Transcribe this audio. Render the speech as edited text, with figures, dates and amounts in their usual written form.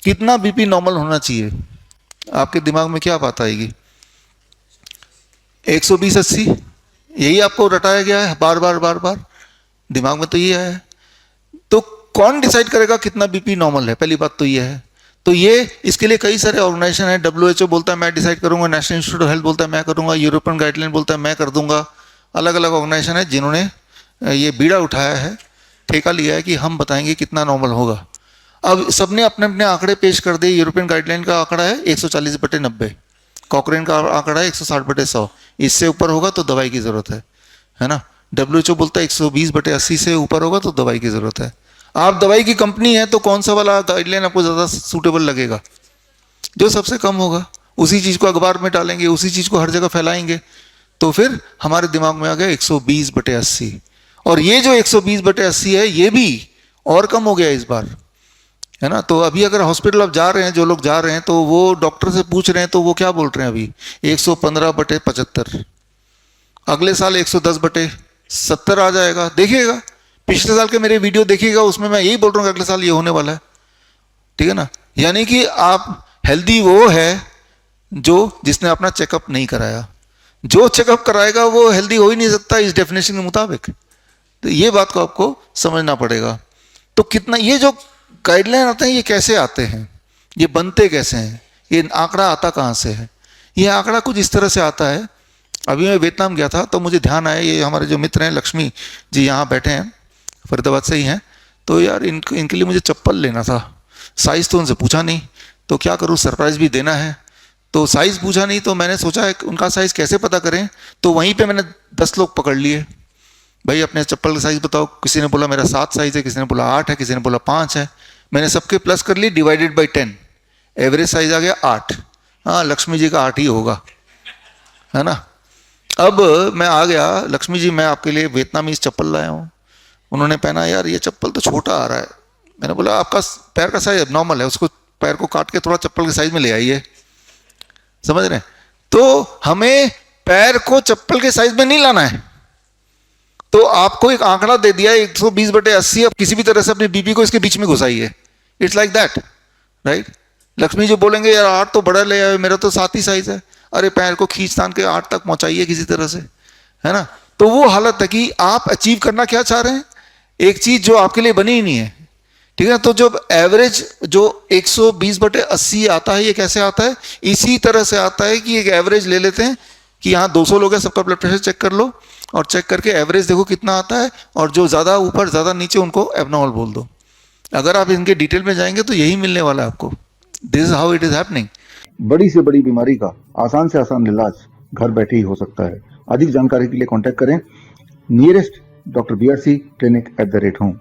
कितना BP normal होना चाहिए? आपके दिमाग में क्या बात आएगी? 120/80, यही आपको रटाया गया है बार बार बार बार, दिमाग में तो ये है। तो कौन डिसाइड करेगा कितना बीपी नॉर्मल है? पहली बात तो ये है। तो ये इसके लिए कई सारे ऑर्गेनाइजेशन है। WHO बोलता है मैं डिसाइड करूंगा, नेशनल इंस्टीट्यूट ऑफ हेल्थ बोलता है मैं करूंगा, यूरोपियन गाइडलाइन बोलता है मैं कर दूंगा। अलग अलग ऑर्गेनाइजेशन है जिन्होंने ये बीड़ा उठाया है, ठेका लिया है कि हम बताएंगे कितना नॉर्मल होगा। अब सबने अपने अपने आंकड़े पेश कर दिए। यूरोपियन गाइडलाइन का आंकड़ा है 140/90, कॉकरेन का आंकड़ा है 160/100। इससे ऊपर होगा तो दवाई की जरूरत है ना। WHO बोलता है 120/80 से ऊपर होगा तो दवाई की जरूरत है। आप दवाई की कंपनी है तो कौन सा वाला गाइडलाइन आपको ज़्यादा सूटेबल लगेगा? जो सबसे कम होगा। उसी चीज़ को अखबार में डालेंगे, उसी चीज़ को हर जगह फैलाएंगे। तो फिर हमारे दिमाग में आ गया 120/80। और ये जो 120/80 है ये भी और कम हो गया इस बार, है ना। तो अभी अगर हॉस्पिटल आप जा रहे हैं, जो लोग जा रहे हैं तो वो डॉक्टर से पूछ रहे हैं तो वो क्या बोल रहे हैं अभी? 115/75। अगले साल 110/70 आ जाएगा। देखिएगा पिछले साल के मेरे वीडियो देखिएगा, उसमें मैं यही बोल रहा हूँ कि अगले साल ये होने वाला है, ठीक है ना। यानी कि आप हेल्दी वो है जो जिसने अपना चेकअप नहीं कराया। जो चेकअप कराएगा वो हेल्दी हो ही नहीं सकता इस डेफिनेशन के मुताबिक। तो ये बात को आपको समझना पड़ेगा। तो कितना ये जो गाइडलाइन आते हैं ये कैसे आते हैं, ये बनते कैसे हैं, ये आंकड़ा आता कहाँ से है? ये आंकड़ा कुछ इस तरह से आता है। अभी मैं वियतनाम गया था तो मुझे ध्यान आया, ये हमारे जो मित्र हैं लक्ष्मी जी यहाँ बैठे हैं, फरीदाबाद से ही हैं। तो यार इनके लिए मुझे चप्पल लेना था। साइज़ तो उनसे पूछा नहीं, तो क्या करूँ, सरप्राइज़ भी देना है। तो साइज़ पूछा नहीं तो मैंने सोचा उनका साइज़ कैसे पता करें। तो वहीं पे मैंने 10 लोग पकड़ लिए, भाई अपने चप्पल का साइज़ बताओ। किसी ने बोला मेरा 7 साइज़ है, किसी ने बोला 8 है, किसी ने बोला 5 है। मैंने सबके प्लस कर लिए, डिवाइडेड बाई 10, एवरेज साइज़ आ गया 8। हाँ, लक्ष्मी जी का 8 ही होगा, है ना। अब मैं आ गया, लक्ष्मी जी मैं आपके लिए वियतनामीज चप्पल लाया हूँ। उन्होंने पहना, यार ये चप्पल तो छोटा आ रहा है। मैंने बोला आपका पैर का साइज नॉर्मल है, उसको पैर को काट के थोड़ा चप्पल के साइज में ले आइए। समझ रहे हैं? तो हमें पैर को चप्पल के साइज में नहीं लाना है। तो आपको एक आंकड़ा दे दिया 120/80, अब किसी भी तरह से अपने बीपी को इसके बीच में घुसाइए। It's like that, right. Lakshmi ji बोलेंगे यार 8 तो बड़ा ले आए, मेरा तो 7 ही साइज है। अरे पैर को खींच तान के 8 तक पहुंचाइए किसी तरह से, है ना। तो वो हालत है कि आप अचीव करना क्या चाह रहे हैं, एक चीज जो आपके लिए बनी ही नहीं है, ठीक है। तो जब एवरेज जो 120/80 आता है, ये कैसे आता है? इसी तरह से आता है कि एक एवरेज ले लेते हैं कि यहाँ 200 लोग हैं, सबका ब्लड प्रेशर चेक कर लो और चेक करके एवरेज देखो कितना आता है, और जो ज़्यादा ऊपर ज़्यादा नीचे उनको एबनॉर्मल बोल दो। अगर आप इनके डिटेल में जाएंगे तो यही मिलने वाला है आपको। This is how it is happening. बड़ी से बड़ी बीमारी का आसान से आसान इलाज घर बैठे ही हो सकता है। अधिक जानकारी के लिए कांटेक्ट करें nearest doctor BRC clinic @home।